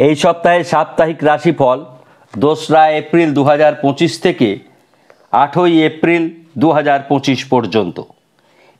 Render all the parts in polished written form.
এই সপ্তাহে সাপ্তাহিক রাশিফল 2রা এপ্রিল 2025 থেকে 8ই এপ্রিল 2025 পর্যন্ত।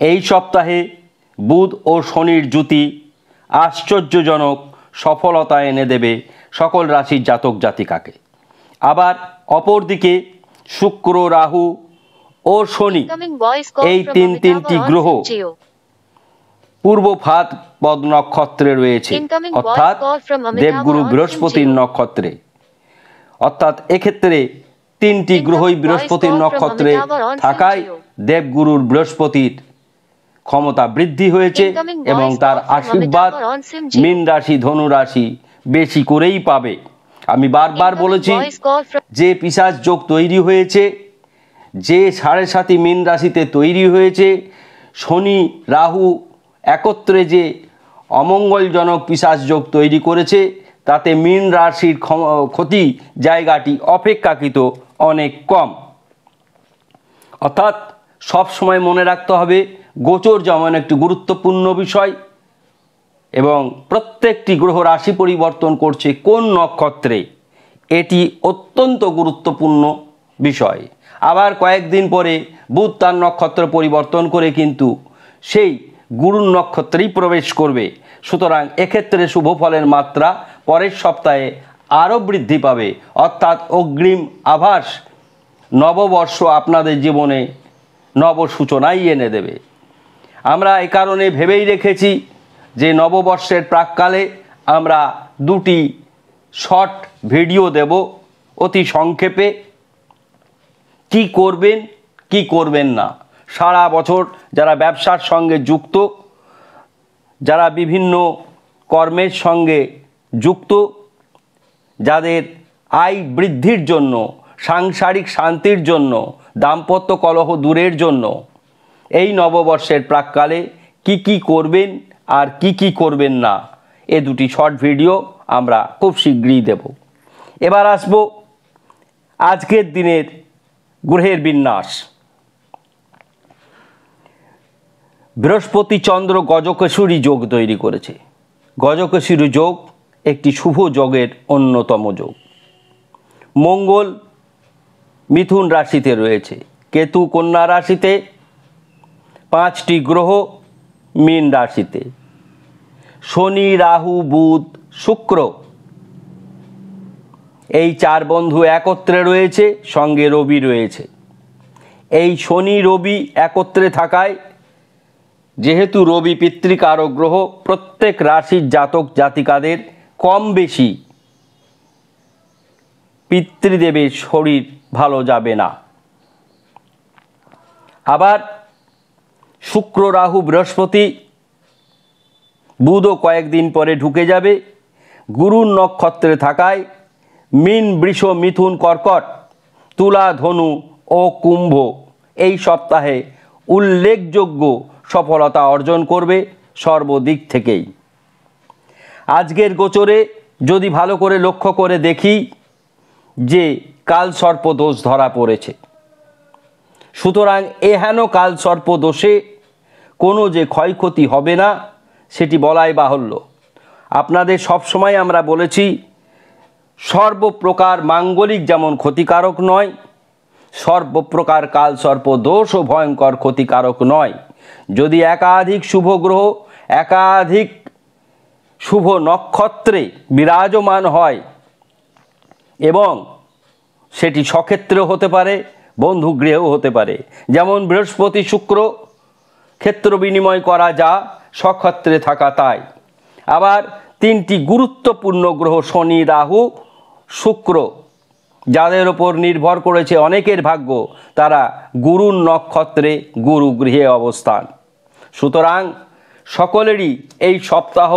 এই সপ্তাহে বুধ ও শনির জুতি আশ্চর্যজনক সফলতা এনে দেবে সকল রাশির জাতক জাতিকাকে। আবার অপরদিকে শুক্র, রাহু ও শনি এই তিনটি গ্রহ পূর্ব ফাদ পদ নক্ষত্রে রয়েছে, অর্থাৎ দেবগুরু বৃহস্পতির নক্ষত্রে। অর্থাৎ এক্ষেত্রে তিনটি গ্রহই বৃহস্পতির নক্ষত্রে থাকায় দেবগুরুর বৃহস্পতির ক্ষমতা বৃদ্ধি হয়েছে এবং তার আশীর্বাদ মীন রাশি, ধনু রাশি বেশি করেই পাবে। আমি বারবার বলেছি যে পিশাচ যোগ তৈরি হয়েছে, যে 7.5 মীন রাশিতে তৈরি হয়েছে, শনি রাহু একত্রে যে অমঙ্গলজনক পিশাচ যোগ তৈরি করেছে, তাতে মীন রাশির ক্ষতি জায়গাটি অপেক্ষাকৃত অনেক কম। অর্থাৎ সব সময় মনে রাখতে হবে গোচর যেমন একটি গুরুত্বপূর্ণ বিষয় এবং প্রত্যেকটি গ্রহ রাশি পরিবর্তন করছে কোন নক্ষত্রে, এটি অত্যন্ত গুরুত্বপূর্ণ বিষয়। আবার কয়েকদিন পরে বুধ তার নক্ষত্র পরিবর্তন করে কিন্তু সেই গুরুর নক্ষত্রেই প্রবেশ করবে। সুতরাং এক্ষেত্রে শুভ ফলের মাত্রা পরের সপ্তাহে আরও বৃদ্ধি পাবে। অর্থাৎ অগ্রিম আভাস নববর্ষ আপনাদের জীবনে নব সূচনাই এনে দেবে। আমরা এই কারণে ভেবেই রেখেছি যে নববর্ষের প্রাক্কালে আমরা 2টি শর্ট ভিডিও দেব অতি সংক্ষেপে। কি করবেন কি করবেন না, সারা বছর যারা ব্যবসার সঙ্গে যুক্ত, যারা বিভিন্ন কর্মের সঙ্গে যুক্ত, যাদের আয় বৃদ্ধির জন্য, সাংসারিক শান্তির জন্য, দাম্পত্য কলহ দূরের জন্য এই নববর্ষের প্রাক্কালে কি করবেন আর কি করবেন না, এ 2টি শর্ট ভিডিও আমরা খুব শীঘ্রই দেব। এবার আসব আজকের দিনের গ্রহের বিন্যাস। বৃহস্পতি চন্দ্র গজকেশরী যোগ তৈরি করেছে। গজকেশরী যোগ একটি শুভ যোগের অন্যতম যোগ। মঙ্গল মিথুন রাশিতে রয়েছে, কেতু কন্যা রাশিতে, 5টি গ্রহ মীন রাশিতে। শনি, রাহু, বুধ, শুক্র এই 4 বন্ধু একত্রে রয়েছে, সঙ্গে রবি রয়েছে। এই শনি রবি একত্রে থাকায়, যেহেতু রবি পিতৃকারক গ্রহ, প্রত্যেক রাশির জাতক জাতিকাদের কম বেশি পিতৃদেবের শরীর ভালো যাবে না। আবার শুক্র, রাহু, বৃহস্পতি, বুধও কয়েকদিন পরে ঢুকে যাবে। গুরুর নক্ষত্রে থাকায় মীন, বৃষ, মিথুন, কর্কট, তুলা, ধনু ও কুম্ভ এই সপ্তাহে উল্লেখযোগ্য সফলতা অর্জন করবে সর্বদিক থেকেই। আজকের গোচরে যদি ভালো করে লক্ষ্য করে দেখি যে কালসর্প দোষ ধরা পড়েছে। সুতরাং এহেন কালসর্প দোষে কোনো যে ক্ষয়ক্ষতি হবে না সেটি বলাই বাহুল্য। আপনাদের সবসময় আমরা বলেছি সর্বপ্রকার মাঙ্গলিক যেমন ক্ষতিকারক নয়, সর্বপ্রকার কালসর্প দোষও ভয়ঙ্কর ক্ষতিকারক নয়। যদি একাধিক শুভ গ্রহ একাধিক শুভ নক্ষত্রে বিরাজমান হয় এবং সেটি স্বক্ষেত্রেও হতে পারে, বন্ধু গৃহেও হতে পারে। যেমন বৃহস্পতি শুক্র ক্ষেত্র বিনিময় করা যা, স্বক্ষেত্রে থাকা তাই। আবার 3টি গুরুত্বপূর্ণ গ্রহ শনি, রাহু, শুক্র যাদের ওপর নির্ভর করেছে অনেকের ভাগ্য, তারা গুরুর নক্ষত্রে গুরু গৃহে অবস্থান। সুতরাং সকলেরই এই সপ্তাহ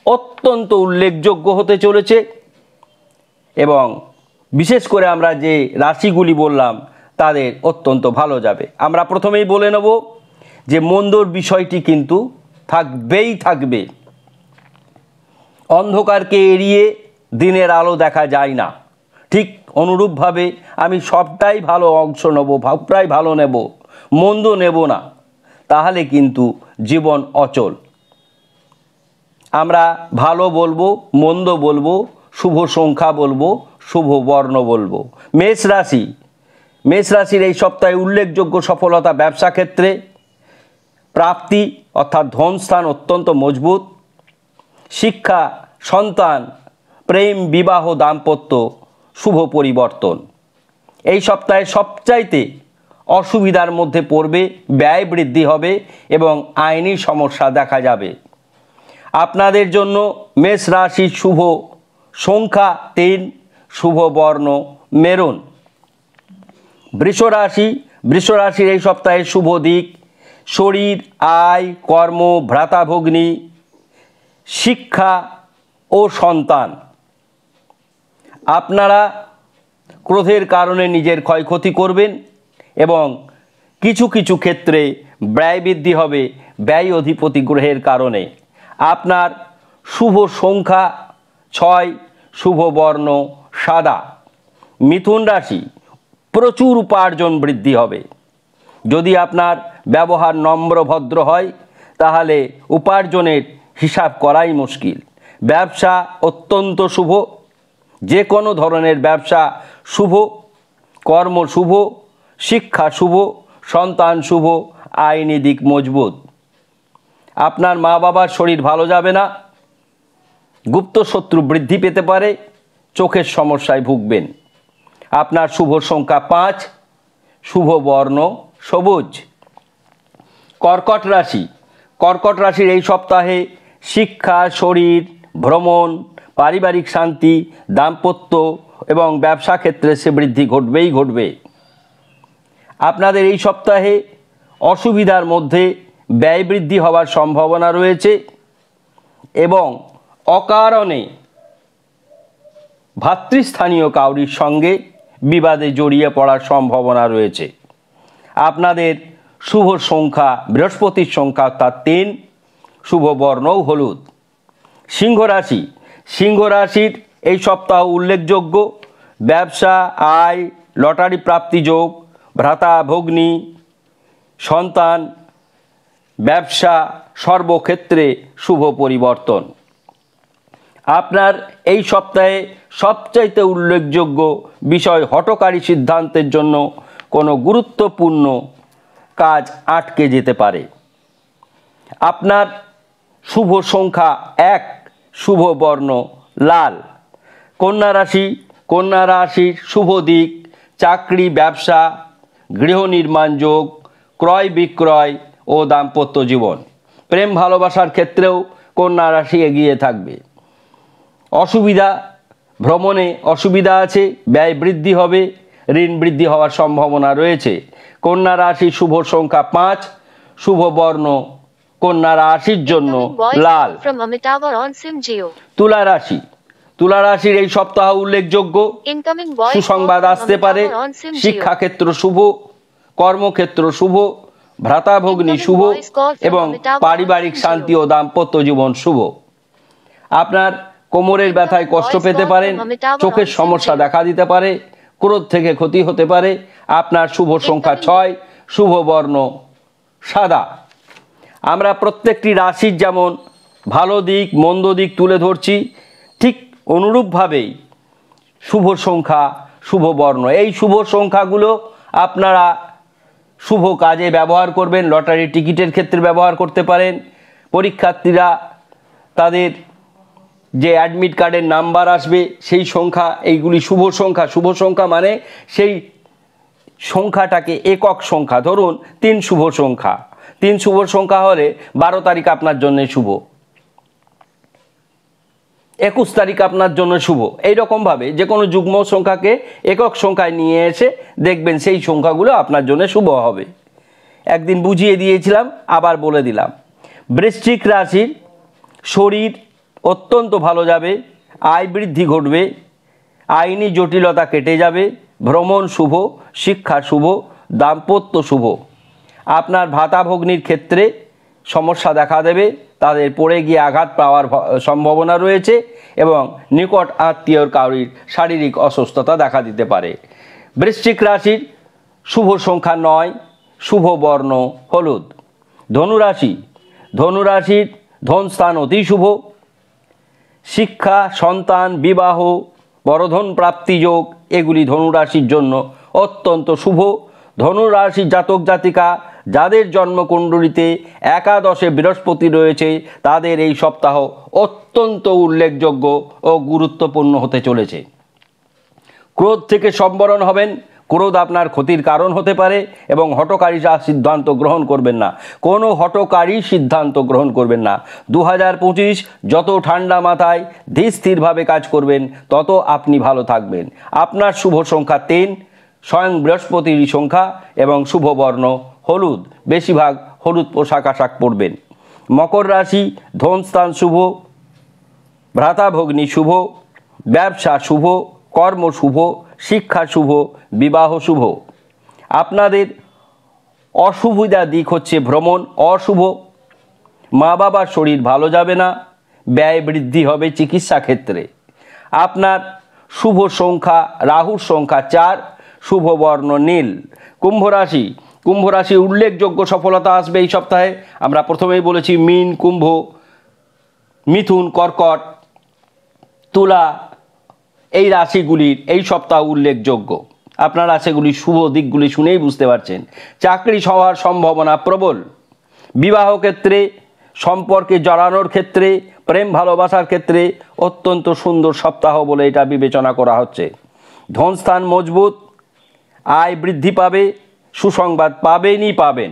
অত্যন্ত উল্লেখযোগ্য হতে চলেছে এবং বিশেষ করে আমরা যে রাশিগুলি বললাম তাদের অত্যন্ত ভালো যাবে। আমরা প্রথমেই বলে নেব যে মন্দর বিষয়টি কিন্তু থাকবেই থাকবে। অন্ধকারকে এড়িয়ে দিনের আলো দেখা যায় না, ঠিক অনুরূপভাবে আমি সবটাই ভালো অংশ নেব, সবটাই ভালো নেব, মন্দ নেব না, তাহলে কিন্তু জীবন অচল। আমরা ভালো বলবো, মন্দ বলবো, শুভ সংখ্যা বলবো, শুভ বর্ণ বলবো। মেষ রাশি, মেষ রাশির এই সপ্তাহে উল্লেখযোগ্য সফলতা ব্যবসা ক্ষেত্রে, প্রাপ্তি অর্থাৎ ধনস্থান অত্যন্ত মজবুত, শিক্ষা, সন্তান, প্রেম, বিবাহ, দাম্পত্য, শুভ পরিবর্তন। এই সপ্তাহে সবচাইতে অসুবিধার মধ্যে পড়বে, ব্যয় বৃদ্ধি হবে এবং আইনি সমস্যা দেখা যাবে। আপনাদের জন্য মেষ রাশির শুভ সংখ্যা 3, শুভ বর্ণ মেরুন। বৃষ রাশি, বৃষ রাশির এই সপ্তাহে শুভ দিক শরীর, আয়, কর্ম, ভ্রাতাভগ্নী, শিক্ষা ও সন্তান। আপনারা ক্রোধের কারণে নিজের ক্ষয়ক্ষতি করবেন এবং কিছু কিছু ক্ষেত্রে ব্যয় বৃদ্ধি হবে ব্যয় অধিপতি গ্রহের কারণে। আপনার শুভ সংখ্যা 6, শুভ বর্ণ সাদা। মিথুন রাশি, প্রচুর উপার্জন বৃদ্ধি হবে। যদি আপনার ব্যবহার নম্র ভদ্র হয় তাহলে উপার্জনের হিসাব করাই মুশকিল। ব্যবসা অত্যন্ত শুভ, যে কোনো ধরনের ব্যবসা শুভ, কর্ম শুভ, শিক্ষা শুভ, সন্তান শুভ, আইনি দিক মজবুত। আপনার মা বাবার শরীর ভালো যাবে না, গুপ্ত শত্রু বৃদ্ধি পেতে পারে, চোখের সমস্যায় ভুগবেন। আপনার শুভ সংখ্যা 5, শুভ বর্ণ সবুজ। কর্কট রাশি, কর্কট রাশির এই সপ্তাহে শিক্ষা, শরীর, ভ্রমণ, পারিবারিক শান্তি, দাম্পত্য এবং ব্যবসা ক্ষেত্রে সে বৃদ্ধি ঘটবেই ঘটবে। আপনাদের এই সপ্তাহে অসুবিধার মধ্যে ব্যয় বৃদ্ধি হওয়ার সম্ভাবনা রয়েছে এবং অকারণে ভাতৃস্থানীয় কাউরির সঙ্গে বিবাদে জড়িয়ে পড়ার সম্ভাবনা রয়েছে। আপনাদের শুভ সংখ্যা বৃহস্পতির সংখ্যা অর্থাৎ 3, শুভ বর্ণও হলুদ। সিংহ রাশি, সিংহ রাশির এই সপ্তাহ উল্লেখযোগ্য ব্যবসা, আয়, লটারি প্রাপ্তি যোগ, ভ্রাতা ভগ্নী, সন্তান, ব্যবসা সর্বক্ষেত্রে শুভ পরিবর্তন। আপনার এই সপ্তাহে সবচাইতে উল্লেখযোগ্য বিষয় হঠকারী সিদ্ধান্তের জন্য কোনো গুরুত্বপূর্ণ কাজ আটকে যেতে পারে। আপনার শুভ সংখ্যা 1, শুভ বর্ণ লাল। কন্যা রাশি, কন্যা রাশির শুভ দিক চাকরি, ব্যবসা, গৃহ নির্মাণ যোগ, ক্রয় বিক্রয় ও দাম্পত্য জীবন। প্রেম ভালোবাসার ক্ষেত্রেও কন্যা রাশি এগিয়ে থাকবে। অসুবিধা, ভ্রমণে অসুবিধা আছে, ব্যয় বৃদ্ধি হবে, ঋণ বৃদ্ধি হওয়ার সম্ভাবনা রয়েছে। কন্যা রাশির শুভ সংখ্যা 5, শুভ বর্ণ কন্যা রাশির জন্য লাল। তুলা রাশি, তুলা রাশির এই সপ্তাহ উল্লেখযোগ্য সুসংবাদ আসতে পারে। শিক্ষাক্ষেত্র শুভ, কর্মক্ষেত্র শুভ, ভ্রাতাভগ্নী শুভ এবং পারিবারিক শান্তি ও দাম্পত্য জীবন শুভ। আপনার কোমরের ব্যথায় কষ্ট পেতে পারেন, চোখের সমস্যা দেখা দিতে পারে, ক্রোধ থেকে ক্ষতি হতে পারে। আপনার শুভ সংখ্যা 6, শুভ বর্ণ সাদা। আমরা প্রত্যেকটি রাশির যেমন ভালো দিক মন্দ দিক তুলে ধরছি, ঠিক অনুরূপভাবেই শুভ সংখ্যা, শুভ বর্ণ, এই শুভ সংখ্যাগুলো আপনারা শুভ কাজে ব্যবহার করবেন। লটারি টিকিটের ক্ষেত্রে ব্যবহার করতে পারেন। পরীক্ষার্থীরা তাদের যে অ্যাডমিট কার্ডের নাম্বার আসবে সেই সংখ্যা, এইগুলি শুভ সংখ্যা। শুভ সংখ্যা মানে সেই সংখ্যাটাকে একক সংখ্যা, ধরুন 3 শুভ সংখ্যা। 3 শুভ সংখ্যা হলে 12 তারিখ আপনার জন্য শুভ, 21 তারিখ আপনার জন্য শুভ। এইরকমভাবে যে কোনো যুগ্ম সংখ্যাকে একক সংখ্যায় নিয়ে এসে দেখবেন সেই সংখ্যাগুলো আপনার জন্য শুভ হবে। একদিন বুঝিয়ে দিয়েছিলাম, আবার বলে দিলাম। বৃশ্চিক রাশির শরীর অত্যন্ত ভালো যাবে, আয় বৃদ্ধি ঘটবে, আইনি জটিলতা কেটে যাবে, ভ্রমণ শুভ, শিক্ষা শুভ, দাম্পত্য শুভ। আপনার ভাতাভগ্নির ক্ষেত্রে সমস্যা দেখা দেবে, তাদের পড়ে গিয়ে আঘাত পাওয়ার সম্ভাবনা রয়েছে এবং নিকট আত্মীয়র কারোর শারীরিক অসুস্থতা দেখা দিতে পারে। বৃশ্চিক রাশির শুভ সংখ্যা 9, শুভ বর্ণ হলুদ। ধনুরাশি, ধনুরাশির ধনস্থান অতি শুভ, শিক্ষা, সন্তান, বিবাহ, বড়ধন প্রাপ্তি যোগ এগুলি ধনুরাশির জন্য অত্যন্ত শুভ। ধনুরাশির জাতক জাতিকা যাদের জন্মকুণ্ডলিতে একাদশে বৃহস্পতি রয়েছে তাদের এই সপ্তাহ অত্যন্ত উল্লেখযোগ্য ও গুরুত্বপূর্ণ হতে চলেছে। ক্রোধ থেকে সম্বরণ হবেন। ক্রোধ আপনার ক্ষতির কারণ হতে পারে এবং হঠকারী সিদ্ধান্ত গ্রহণ করবেন না, কোনো হঠকারী সিদ্ধান্ত গ্রহণ করবেন না। 2025 যত ঠান্ডা মাথায় ধীর স্থিরভাবে কাজ করবেন তত আপনি ভালো থাকবেন। আপনার শুভ সংখ্যা 3, স্বয়ং বৃহস্পতির সংখ্যা এবং শুভ বর্ণ হলুদ, বেশিরভাগ হলুদ পোশাক আশাক পরবেন। মকর রাশি, ধনস্থান শুভ, ভ্রাতাভগ্নী শুভ, ব্যবসা শুভ, কর্ম শুভ, শিক্ষা শুভ, বিবাহ শুভ। আপনাদের অসুবিধা দিক হচ্ছে ভ্রমণ অশুভ, মা বাবার শরীর ভালো যাবে না, ব্যয় বৃদ্ধি হবে চিকিৎসা ক্ষেত্রে। আপনার শুভ সংখ্যা রাহুর সংখ্যা 4, শুভ বর্ণ নীল। কুম্ভ রাশি, কুম্ভ রাশি উল্লেখযোগ্য সফলতা আসবে এই সপ্তাহে। আমরা প্রথমেই বলেছি মীন, কুম্ভ, মিথুন, কর্কট, তুলা এই রাশিগুলির এই সপ্তাহ উল্লেখযোগ্য। আপনারা সেগুলি শুভ দিকগুলি শুনেই বুঝতে পারছেন। চাকরি হওয়ার সম্ভাবনা প্রবল। বিবাহ ক্ষেত্রে, সম্পর্কে জড়ানোর ক্ষেত্রে, প্রেম ভালোবাসার ক্ষেত্রে অত্যন্ত সুন্দর সপ্তাহ বলে এটা বিবেচনা করা হচ্ছে। ধনস্থান মজবুত, আয় বৃদ্ধি পাবে, সুসংবাদ পাবেনই পাবেন।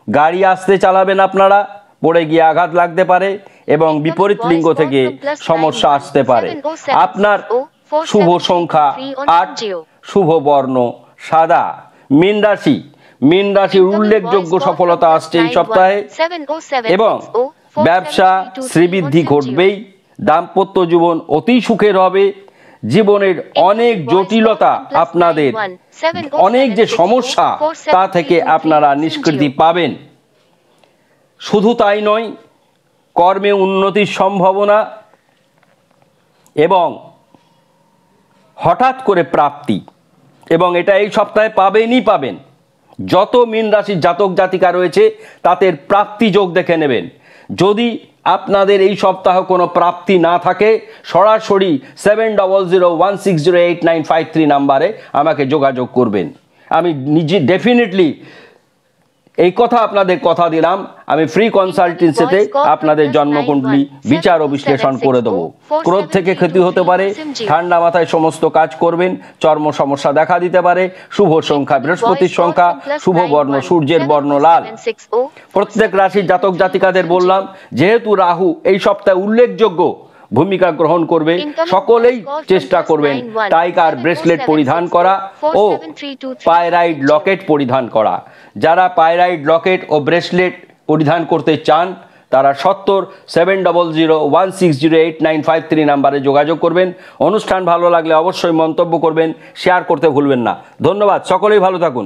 গাড়ি আসতে চালাবেন আপনারা, পড়ে গিয়ে আঘাত লাগতে পারে এবং বিপরীত লিঙ্গ থেকে সমস্যা আসতে পারে। আপনার শুভ সংখ্যা 8, শুভ বর্ণ সাদা। মীন রাশি, মীন রাশির উল্লেখযোগ্য সফলতা আসছে এই সপ্তাহে এবং ব্যবসা শ্রীবৃদ্ধি ঘটবেই। দাম্পত্য জীবন অতি সুখের হবে। জীবনের অনেক জটিলতা, আপনাদের অনেক যে সমস্যা তা থেকে আপনারা নিষ্কৃতি পাবেন। শুধু তাই নয়, কর্মে উন্নতির সম্ভাবনা এবং হঠাৎ করে প্রাপ্তি, এবং এটা এই সপ্তাহে পাবেনই পাবেন। যত মীন রাশির জাতক জাতিকা রয়েছে তাদের প্রাপ্তি যোগ দেখে নেবেন। যদি আপনাদের এই সপ্তাহ কোনো প্রাপ্তি না থাকে সরাসরি 7001608953 নাম্বারে আমাকে যোগাযোগ করবেন। আমি নিজে ডেফিনেটলি এই কথা আপনাদের কথা দিলাম, আমি ফ্রি কনসালটেন্সিতে আপনাদের জন্মকুণ্ডলী বিচার ও বিশ্লেষণ করে দেবো। ক্রোধ থেকে ক্ষতি হতে পারে, ঠান্ডা মাথায় সমস্ত কাজ করবেন, চর্ম সমস্যা দেখা দিতে পারে। শুভ সংখ্যা বৃহস্পতির সংখ্যা, শুভ বর্ণ সূর্যের বর্ণ লাল। প্রত্যেক রাশির জাতক জাতিকাদের বললাম, যেহেতু রাহু এই সপ্তাহে উল্লেখযোগ্য ভূমিকা গ্রহণ করবে, সকলেই চেষ্টা করবেন টাইগার ব্রেসলেট পরিধান করা ও পায়রাইড লকেট পরিধান করা। যারা পায়রাইড লকেট ও ব্রেসলেট পরিধান করতে চান তারা 7001608953 নাম্বারে যোগাযোগ করবেন। অনুষ্ঠান ভালো লাগলে অবশ্যই মন্তব্য করবেন, শেয়ার করতে ভুলবেন না। ধন্যবাদ, সকলেই ভালো থাকুন।